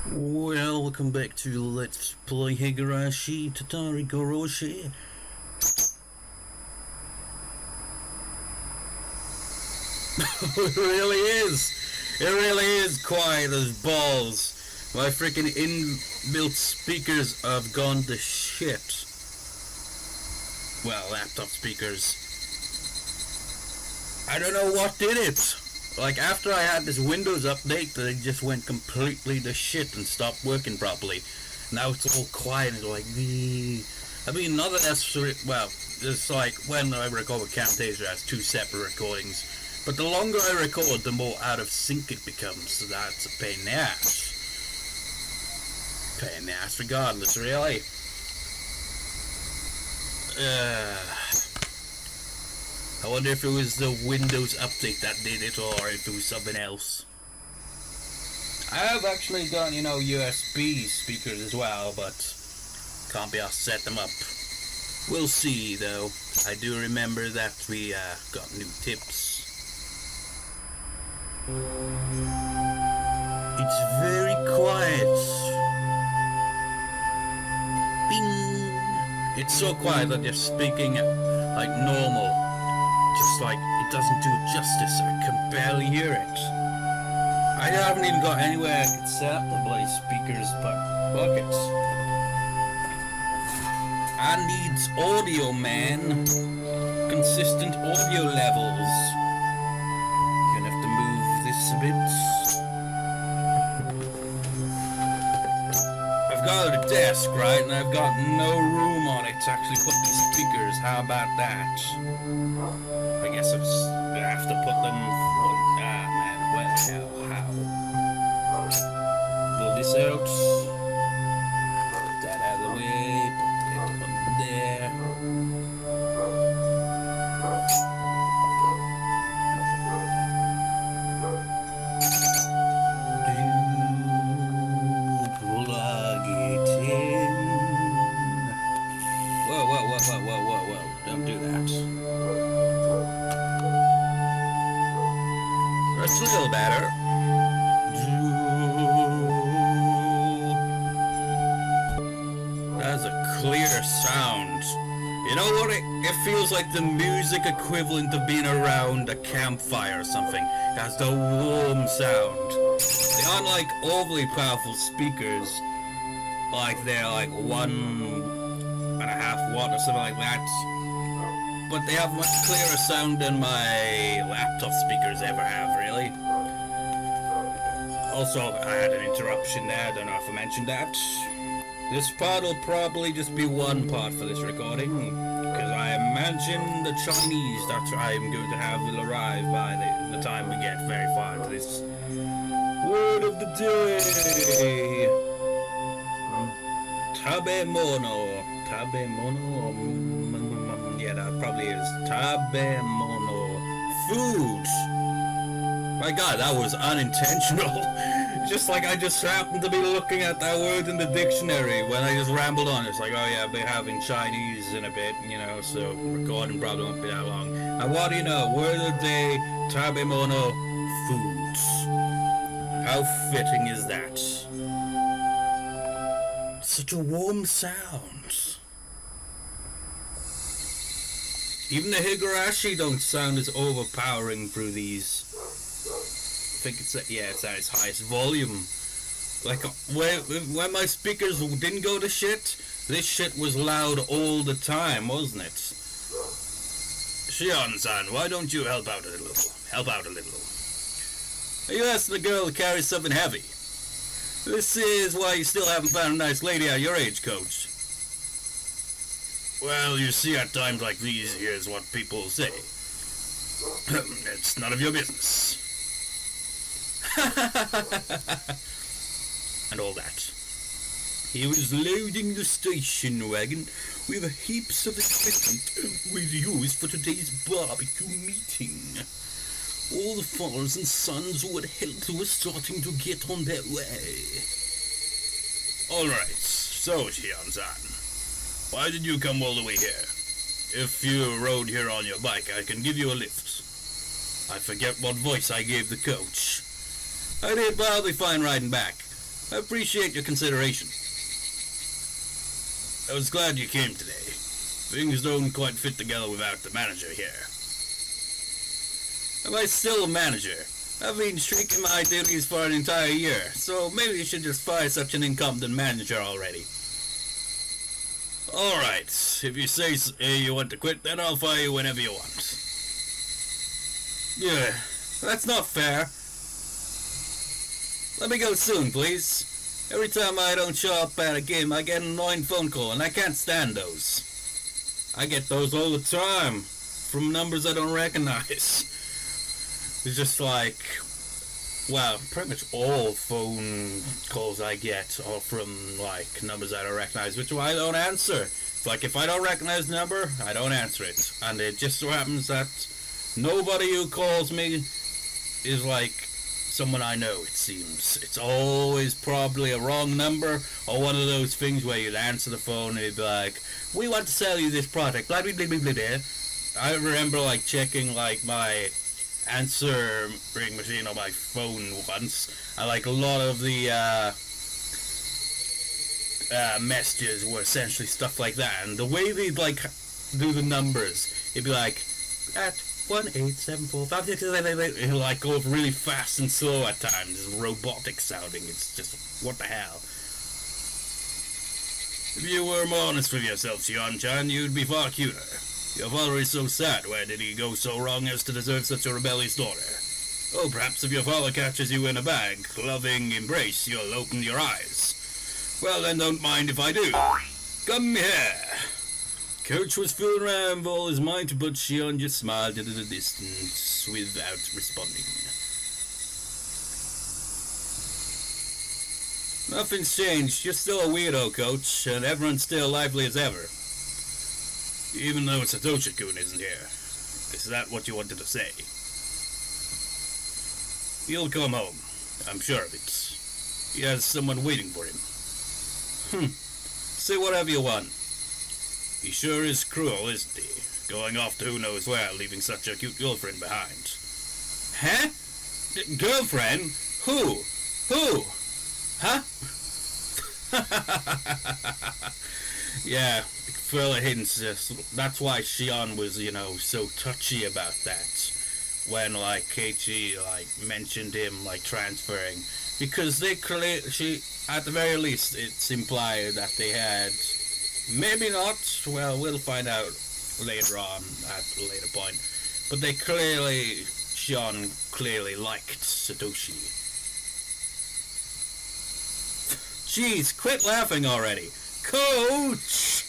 Welcome back to Let's Play Higurashi, Tatarigoroshi. It really is! It really is quiet as balls. My freaking inbuilt speakers have gone to shit. Well, laptop speakers. I don't know what did it. Like, after I had this Windows update, they just went completely to shit and stopped working properly. Now it's all quiet and like, I mean, not that that's, well, it's like when I record with Camtasia, it has two separate recordings. But the longer I record, the more out of sync it becomes, so that's a pain in the ass. Pain in the ass regardless, really. I wonder if it was the Windows update that did it, or if it was something else. I have actually got, you know, USB speakers as well, but can't be asked to set them up. We'll see, though. I do remember that we got new tips. It's very quiet. Bing! It's so quiet that you're speaking like normal. Just like, it doesn't do it justice. I can barely hear it. I haven't even got anywhere I can set up the bloody speakers, but fuck it. I needs audio, man. Consistent audio levels. Gonna have to move this a bit. I've got a desk, right, and I've got no room on it to actually put the speakers. How about that? I guess I'm just gonna have to put them. Man, well, how? Pull this out. Put that out of the way. Put it on there. Plug it in. Whoa! Don't do that. That's a little better. That's a clear sound. You know what? It feels like the music equivalent of being around a campfire or something. It has the warm sound. They aren't like overly powerful speakers. Like they're like 1.5 watt or something like that. But they have much clearer sound than my laptop speakers ever have, really. Also, I had an interruption there, I don't know if I mentioned that. This part will probably just be one part for this recording, because I imagine the Chinese that I'm going to have will arrive by the time we get very far into this. Word of the day! Tabemono. Tabemono? Yeah, that probably is. Tabemono. Food. My god, that was unintentional. Just like I just happened to be looking at that word in the dictionary when I just rambled on. It's like, oh yeah, I'll be having Chinese in a bit, you know, so recording probably won't be that long. And what do you know? Word of the day, tabemono, foods. How fitting is that? Such a warm sound. Even the Higurashi don't sound as overpowering through these. I think it's at its highest volume. Like when my speakers didn't go to shit, this shit was loud all the time, wasn't it? Shion-san, why don't you help out a little? Help out a little. You asked the girl to carry something heavy. This is why you still haven't found a nice lady at your age, coach. Well, you see, at times like these, here's what people say. It's none of your business. And all that. He was loading the station wagon with heaps of equipment we'd use for today's barbecue meeting. All the fathers and sons who had helped were starting to get on their way. Alright, so Shion-san, why did you come all the way here? If you rode here on your bike, I can give you a lift. I forget what voice I gave the coach. I did wildly fine riding back. I appreciate your consideration. I was glad you came today. Things don't quite fit together without the manager here. Am I still a manager? I've been shirking my duties for an entire year, so maybe you should just fire such an incompetent manager already. Alright, if you say you want to quit, then I'll fire you whenever you want. Yeah, that's not fair. Let me go soon, please. Every time I don't show up at a game, I get an annoying phone call, and I can't stand those. I get those all the time, from numbers I don't recognize. It's just like, well, pretty much all phone calls I get are from, like, numbers I don't recognize, which I don't answer. Like, if I don't recognize the number, I don't answer it. And it just so happens that nobody who calls me is, like, someone I know, it seems. It's always probably a wrong number, or one of those things where you'd answer the phone and it'd be like, we want to sell you this product, blah, blah, blah, blah, blah, blah. I remember, like, checking, like, my answering machine on my phone once, and, like, a lot of the, messages were essentially stuff like that, and the way they'd, like, do the numbers, it'd be like, at 1-874-566, it'll, like, go really fast and slow at times. It's robotic sounding. It's just, what the hell? If you were more honest with yourself, Xion-chan, you'd be far cuter. Your father is so sad. Where did he go so wrong as to deserve such a rebellious daughter? Oh, perhaps if your father catches you in a bag, loving embrace, you'll open your eyes. Well, then don't mind if I do. Come here. Coach was fooling around with all his might, but Xion just smiled at a distance without responding. Nothing's changed. You're still a weirdo, Coach, and everyone's still lively as ever. Even though Satoshi-kun isn't here. Is that what you wanted to say? He'll come home. I'm sure of it. He has someone waiting for him. Say whatever you want. He sure is cruel, isn't he? Going off to who knows where, leaving such a cute girlfriend behind. Huh? Girlfriend? Who? Who? Huh? Yeah, further hints. That's why Xion was, so touchy about that. When, like, Keiichi, like, mentioned him, like, transferring. Because they at the very least, it's implied that they had, maybe not, well, we'll find out later on, at a later point. But Xion clearly liked Satoshi. Jeez, quit laughing already. Coach!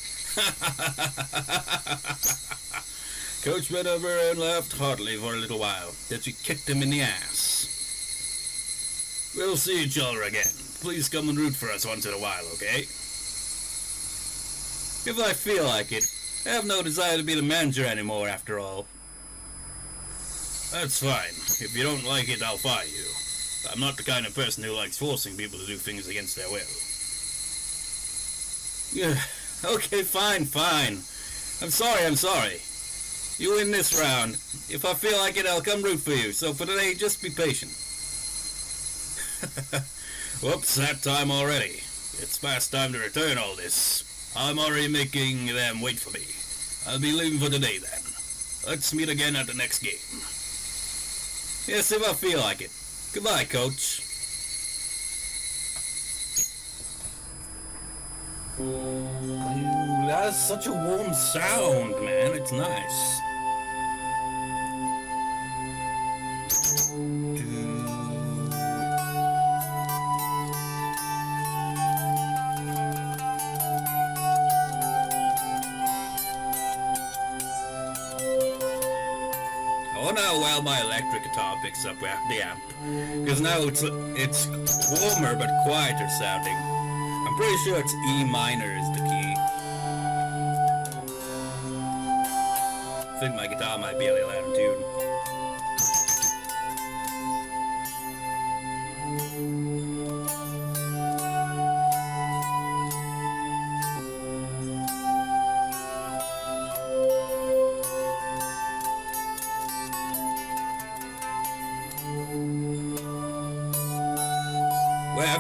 Coach went over and laughed heartily for a little while. Then she kicked him in the ass. We'll see each other again. Please come and root for us once in a while, okay? If I feel like it. I have no desire to be the manager anymore, after all. That's fine. If you don't like it, I'll fire you. I'm not the kind of person who likes forcing people to do things against their will. Yeah, okay, fine. I'm sorry. You win this round. If I feel like it, I'll come root for you. So for today, just be patient. Whoops, that time already. It's past time to return all this. I'm already making them wait for me. I'll be leaving for today then. Let's meet again at the next game. Yes, if I feel like it. Goodbye, Coach. Ooh, that's such a warm sound, man. It's nice. I wonder how well my electric guitar picks up with the amp. Because now it's warmer but quieter sounding. I'm pretty sure it's E minor is the key. I think my guitar might be a little out of tune.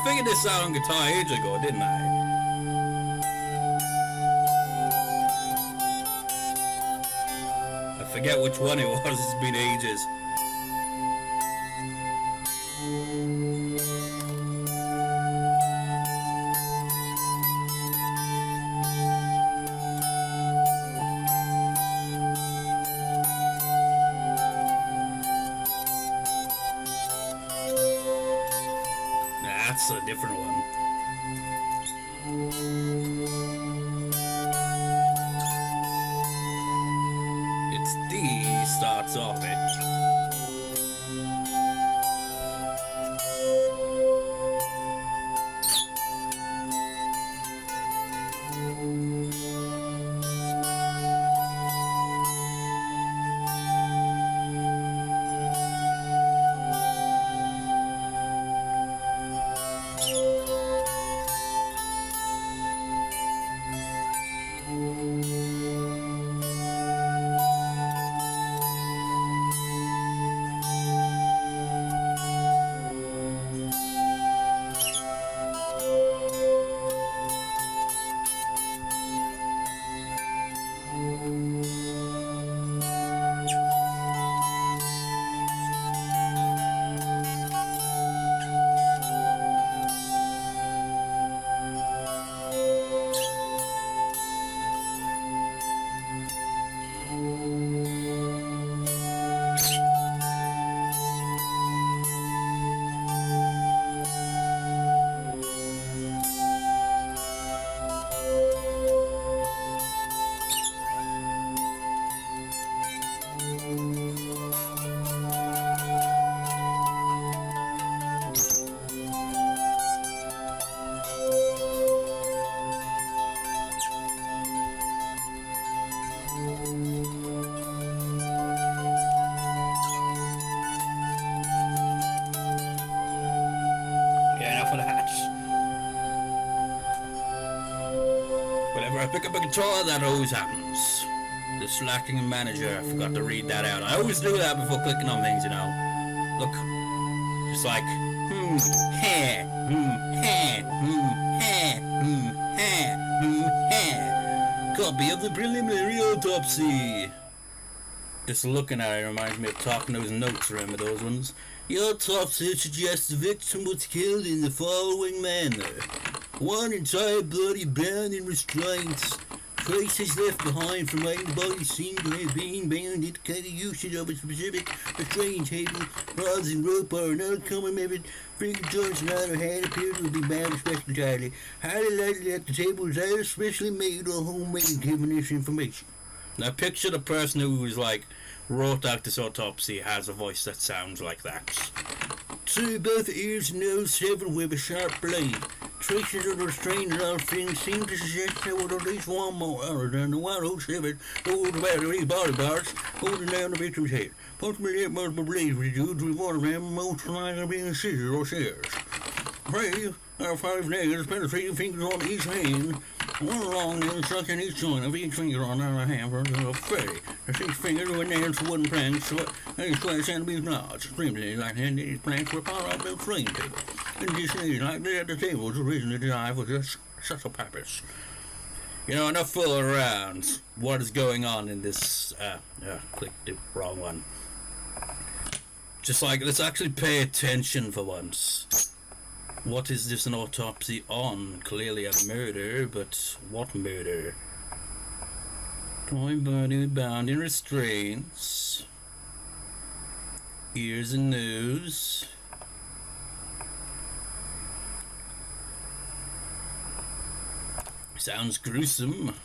figured this out on guitar ages ago, didn't I? I forget which one it was, it's been ages. That's a different one. It's D starts off it. I pick up a guitar, that always happens. The slacking manager, I forgot to read that out. I always do that before clicking on things, you know. Look, just like, copy of the preliminary autopsy. Just looking at it reminds me of talking those notes, remember those ones? The autopsy suggests the victim was killed in the following manner. One entire body bound in restraints. Traces left behind from where the body seemed to have been bound indicate the usage of a specific restraining table. Rods and rope are another common method. Finger joints on the other hand appear to be bound especially tightly. Highly likely that the table was either specially made or homemade given this information. Now picture the person who was like wrote out this autopsy has a voice that sounds like that. To both ears and nose severed with a sharp blade. Traces of the restraint and other things seem to suggest there was at least one more other than the one who severed over the battery body parts holding down the victim's head. Possibly it must be believed reduced with one of them most likely being scissors or shears. Three are 5 nails penetrating fingers on each hand. One long nail stuck in each joint of each finger on the other hand for a 30. The 6 fingers were nailed to wooden planks so they 20 centimeters large. Extremely like hand these planks were part of the train table. And this is likely that the table was originally designed for just such a purpose. You know, enough fooling around. What is going on in this? Clicked the wrong one. Just like, let's actually pay attention for once. What is this an autopsy on? Clearly a murder, but what murder? Toy body bound in restraints. Ears and nose. Sounds gruesome.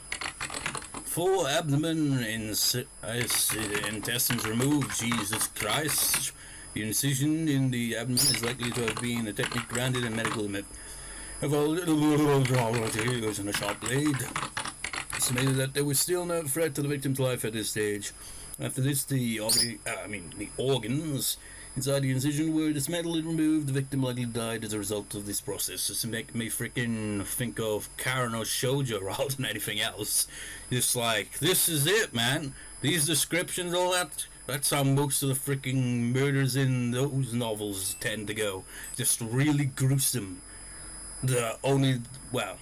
4 abdomen intestines removed. Jesus Christ. The incision in the abdomen is likely to have been a technique grounded in medical limit. Of a little using a sharp blade. Estimated that there was still no threat to the victim's life at this stage. After this, the organs inside the incision were dismantled and removed. The victim likely died as a result of this process. This make me freaking think of Karen or Shoujo rather than anything else. It's like, this is it, man. These descriptions, all that. That's how most of the freaking murders in those novels tend to go. Just really gruesome. the only, well,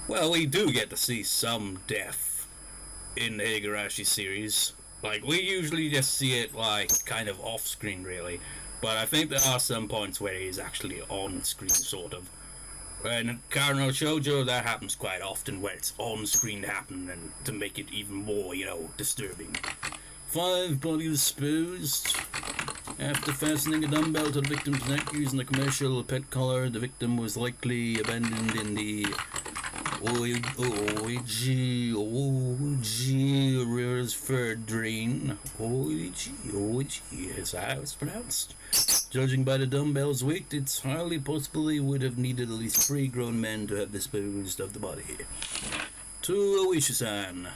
we do get to see some death in the Higurashi series. Like, we usually just see it, like, kind of off-screen, really. But I think there are some points where he's actually on-screen, sort of. In Cardinal Shoujo, that happens quite often, where it's on-screen happening, and to make it even more, disturbing. 5 bodies disposed. After fastening a dumbbell to the victim's neck using a commercial pet collar, the victim was likely abandoned in the Oiji River's fur drain. Oiji is how it's pronounced. Judging by the dumbbell's weight, it's highly possible he would have needed at least 3 grown men to have disposed of the body. To Oishi-san.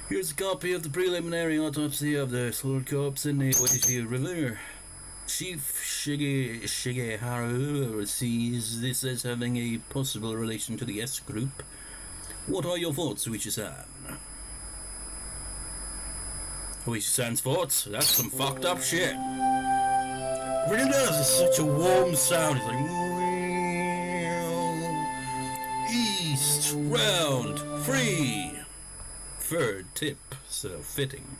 Here's a copy of the preliminary autopsy of the slaughtered corpse in the Oishi River. Chief Shigeharu sees this as having a possible relation to the S group. What are your thoughts, Oishi-san? Oishi-san's thoughts? That's some fucked up shit. It really does. It's such a warm sound. It's like east, round, free. Third tip, so fitting.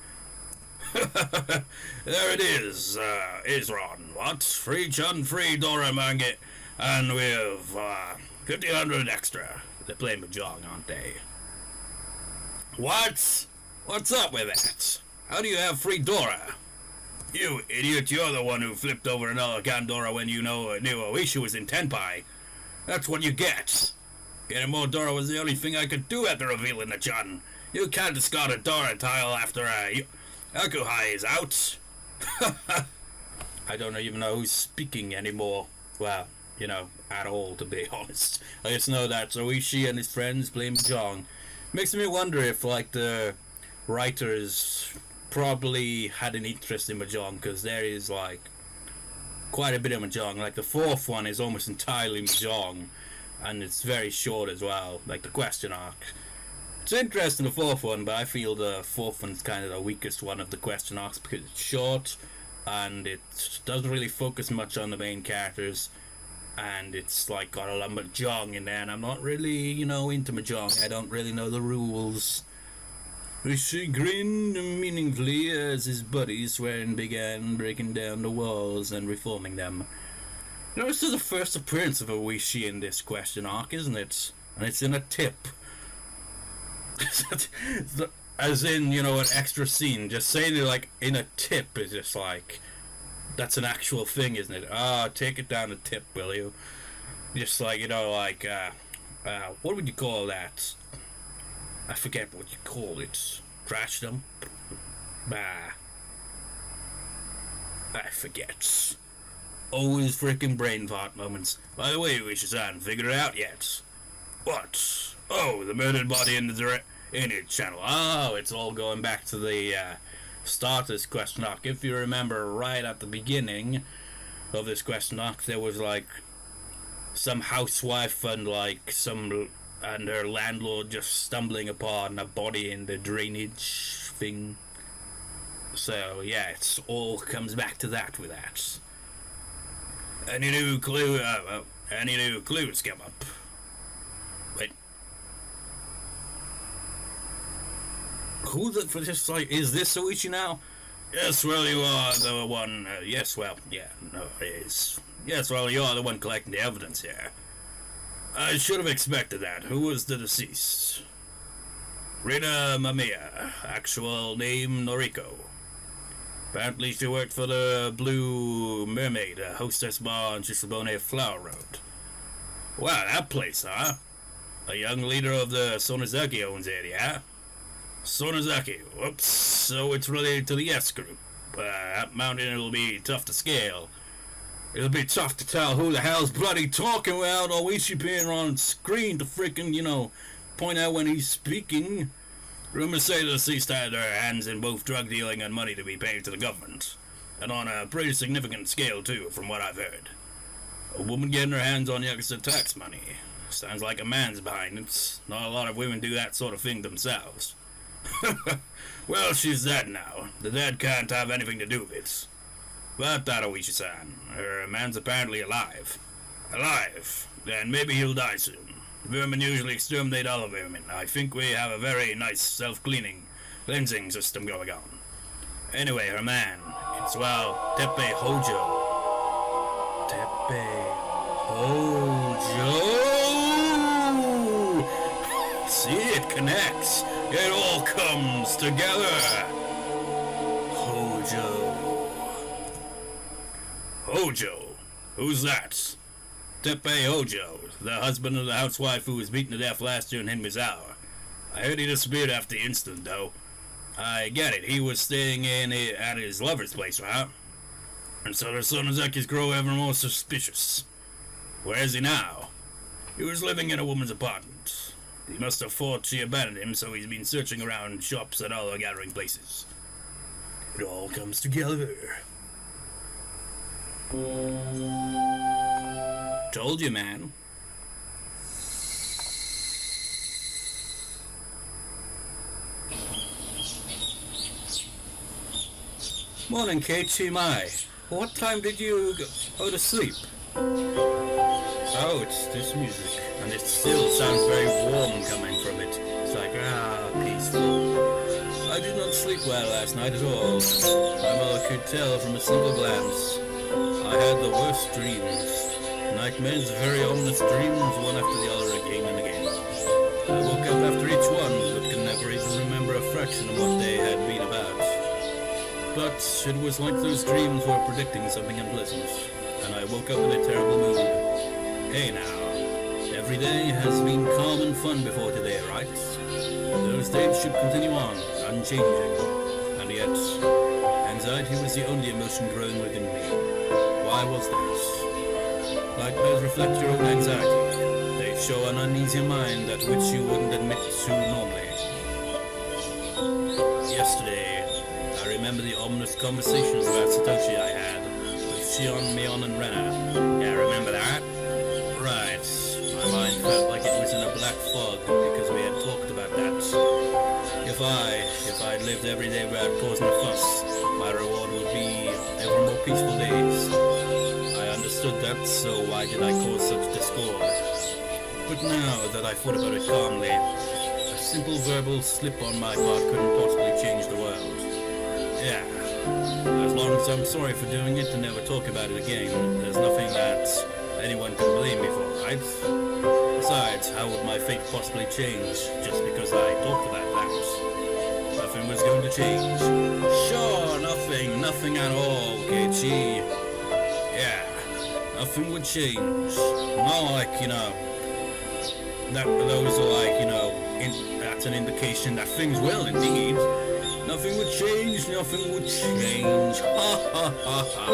There it is, Isron. What? Free Chun, free Dora Mange, and with 1,500 extra. They're playing Mahjong, aren't they? What? What's up with that? How do you have free Dora? You idiot, you're the one who flipped over another Kandora when you knew Oishi was in Tenpai. That's what you get. Getting more Dora was the only thing I could do after revealing the Chun. You can't discard a Dora tile after Akuhai is out. I don't even know who's speaking anymore. Well, at all, to be honest. I just know that Oishi and his friends play Mahjong. Makes me wonder if, like, the writers probably had an interest in Mahjong, because there is, like, quite a bit of Mahjong. Like, the 4th one is almost entirely Mahjong, and it's very short as well, like the question arc. It's interesting, the 4th one, but I feel the 4th one's kind of the weakest one of the question arcs because it's short and it doesn't really focus much on the main characters, and it's like got a lot of Mahjong in there, and I'm not really, into Mahjong. I don't really know the rules. She grinned meaningfully as his buddies Swearing began breaking down the walls and reforming them. This is the first appearance of Oishi in this question arc, isn't it? And it's in a tip. As in, an extra scene. Just saying it like in a tip is just like, that's an actual thing, isn't it? Take it down a tip, will you? Just like, what would you call that? I forget what you call it. Trash dump? I forget. Always freaking brain fart moments. By the way, Oishi-san, figured it out yet? What? Oh, the murdered body in the its channel. Oh, it's all going back to the start of this question arc. If you remember, right at the beginning of this question arc, there was like some housewife and her landlord just stumbling upon a body in the drainage thing. So yeah, it's all comes back to that with that. Any new clues come up? Wait. Who's it for this? Like, is this Oishi now? Yes, well, you are the one. Yes, well, yeah, no, it is. Yes, well, you are the one collecting the evidence here. I should have expected that. Who was the deceased? Rina Mamiya, actual name Noriko. Apparently she worked for the Blue Mermaid, a hostess bar on Shishibone Flower Road. Wow, that place, huh? A young leader of the Sonozaki owns it, yeah? Sonozaki, whoops, so it's related to the S group. That mountain will be tough to scale. It'll be tough to tell who the hell's bloody talking without Oishi being on screen to frickin', point out when he's speaking. Rumors say the deceased had her hands in both drug dealing and money to be paid to the government. And on a pretty significant scale, too, from what I've heard. A woman getting her hands on Yakuza tax money. Sounds like a man's behind it. Not a lot of women do that sort of thing themselves. Well, she's dead now. The dead can't have anything to do with it. But that Oishi-san, her man's apparently alive. Alive? then maybe he'll die soon. Vermin usually exterminate all vermin. I think we have a very nice cleansing system going on. Anyway, her man, it's, well, Tepe Houjou. Tepe Houjou! See, it connects. It all comes together. Houjou. Houjou? Who's that? Tepe Houjou, the husband of the housewife who was beaten to death last year in Higurashi. I heard he disappeared after the incident, though. I get it, he was staying at his lover's place, right? And so the Sonozaki's grow ever more suspicious. Where is he now? He was living in a woman's apartment. He must have thought she abandoned him, so he's been searching around shops and all the gathering places. It all comes together. Told you, man. Morning, Keiichi. My, what time did you go to sleep? Oh, it's this music, and it still sounds very warm coming from it. It's like, peaceful. I did not sleep well last night at all. My mother could tell from a single glance. I had the worst dreams. Nightmares, very ominous dreams, one after the other, again and again. I woke up after each one, but could never even remember a fraction of what they had been about. But it was like those dreams were predicting something unpleasant, and I woke up in a terrible mood. Hey now, every day has been calm and fun before today, right? Those days should continue on, unchanging. And yet, anxiety was the only emotion growing within me. Why was that? Nightmares reflect your own anxiety. They show an uneasy mind at which you wouldn't admit to normally. Yesterday, I remember the ominous conversations about Satoko I had with Shion, Mion, and Rena. Yeah, remember that? Right. My mind felt like it was in a black fog because we had talked about that. If I'd lived every day without causing a fuss, my reward would be ever more peaceful days. I understood that, so why did I cause such discord? But now that I thought about it calmly, a simple verbal slip on my part couldn't possibly change the world. Yeah, as long as I'm sorry for doing it and never talk about it again, there's nothing that anyone can blame me for, right? Besides, how would my fate possibly change just because I talked about that? Nothing was going to change. Sure, nothing at all, Keiichi. Yeah, nothing would change. Not like, those are like, that's an indication that things will indeed. Nothing would change, nothing would change. Ha ha ha ha.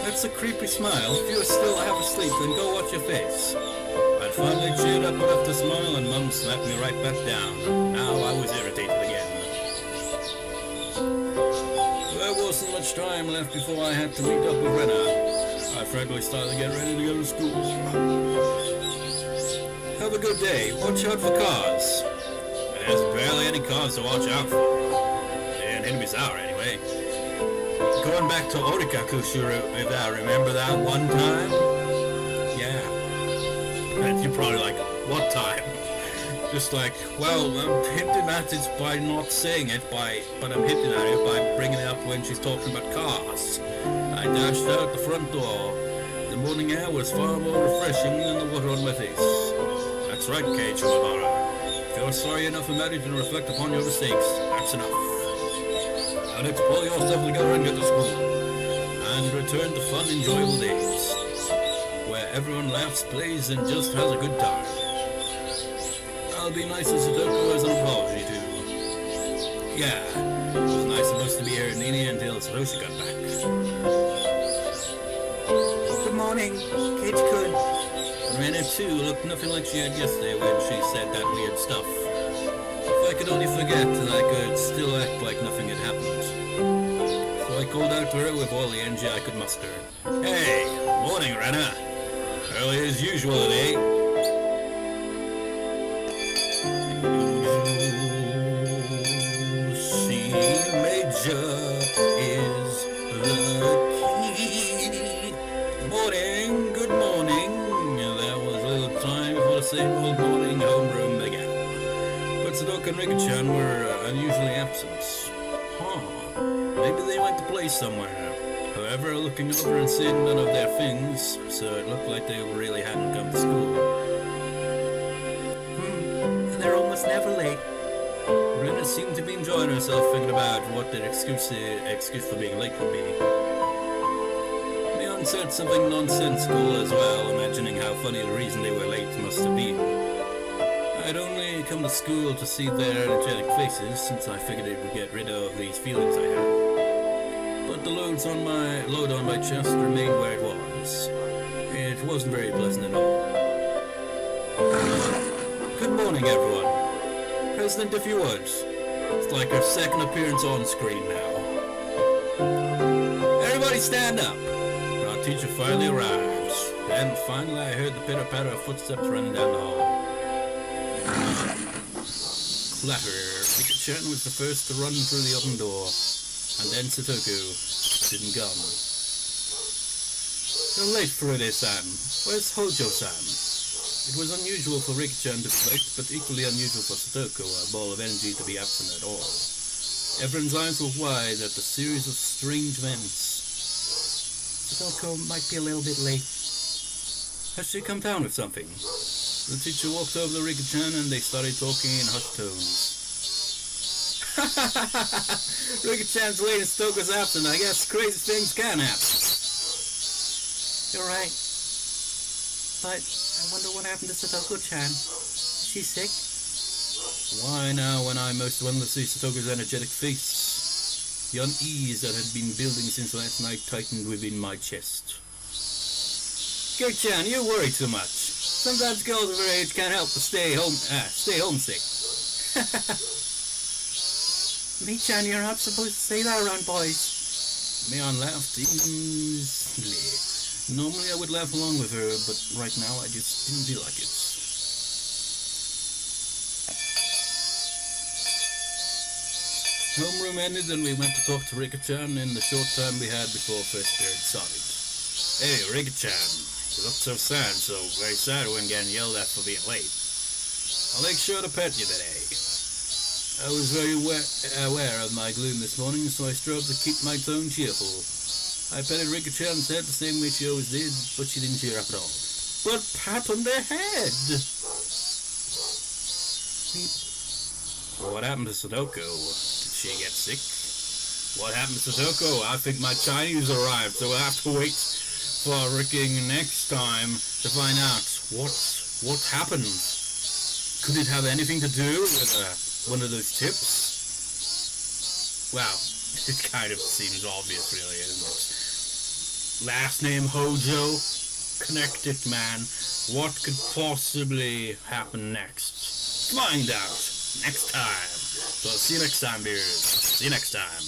That's a creepy smile. If you're still half asleep, then go watch your face. I'd finally cheered up enough to smile, and Mum slapped me right back down. Now I was irritated again. There wasn't much time left before I had to meet up with Rena. I frankly started to get ready to go to school. Have a good day. Watch out for cars. There's barely any cars to watch out for. And enemies are, anyway. Going back to Rika, if I remember that one time? Yeah. And you're probably like, what time? Just like, well, I'm hinting at it by not saying it, but I'm hinting at it by bringing it up when she's talking about cars. I dashed out the front door. The morning air was far more refreshing than the water on my face. That's right, Keiichi Mabara. If you're sorry enough about it and reflect upon your mistakes, that's enough. Now let's pull yourself together and get to school. And return to fun, enjoyable days. Where everyone laughs, plays, and just has a good time. I'll be nice to Satoko as an apology, too. Yeah, it was nice of us to be here in Nini until Satoko got back. Good morning, Keiichi-kun. Rena, too, looked nothing like she had yesterday when she said that weird stuff. If I could only forget, then I could still act like nothing had happened. So I called out to her with all the energy I could muster. Hey, morning, Rena. Early as usual today. C major is the key. morning, good morning. There was little time before the same old morning homeroom began. But Satoko and Rika-chan were unusually absent. Maybe they went to play somewhere. However, looking over and seeing none of their things, so it looked like they really hadn't come to school. They're almost never late. Rena seemed to be enjoying herself thinking about what their excuse for being late would be. Leon said something nonsensical as well, imagining how funny the reason they were late must have been. I'd only come to school to see their energetic faces, since I figured it would get rid of these feelings I had. But the load on my chest remained where it was. It wasn't very pleasant at all. Good morning, everyone. President, if you would. It's like our second appearance on screen now. Everybody stand up. Our teacher finally arrived. And finally I heard the pitter-patter of footsteps running down the hall. Clatter. Rika-chan was the first to run through the open door. And then Satoko didn't come. You're late for Ode-san. Where's Houjou-san? It was unusual for Rika-chan to be late, but equally unusual for Satoko, a ball of energy, to be absent at all. Everyone's eyes were wide at the series of strange events. Satoko might be a little bit late. Has she come down with something? The teacher walked over to Rika-chan and they started talking in hushed tones. Rika-chan's late and Satoko's absent. I guess crazy things can happen. You're right. But I wonder what happened to Satoko-chan. Is she sick? Why now, when I most wanted to see Satoko's energetic face? The unease that had been building since last night tightened within my chest. Keiichi-chan, you worry too much. Sometimes girls of her age can't help but stay homesick. Me-chan, you're not supposed to say that around boys. Mion laughed easily. Normally I would laugh along with her, but right now I just didn't feel like it. Homeroom ended and we went to talk to Rika-chan in the short time we had before first period started. Hey, Rika-chan, you look so very sad when getting yelled at for being late. I'll make sure to pet you today. I was very aware of my gloom this morning, so I strove to keep my tone cheerful. I petted Rika-chan's head the same way she always did, but she didn't cheer up at all. But pat on their head! What happened to Satoko? Did she get sick? What happened to Satoko? I think my Chinese arrived, so we'll have to wait for Ricking next time to find out what happened. Could it have anything to do with one of those tips? Well, it kind of seems obvious, really, isn't it? Last name Houjou? Connected, man. What could possibly happen next? Find out next time. So see you next time, viewers. See you next time.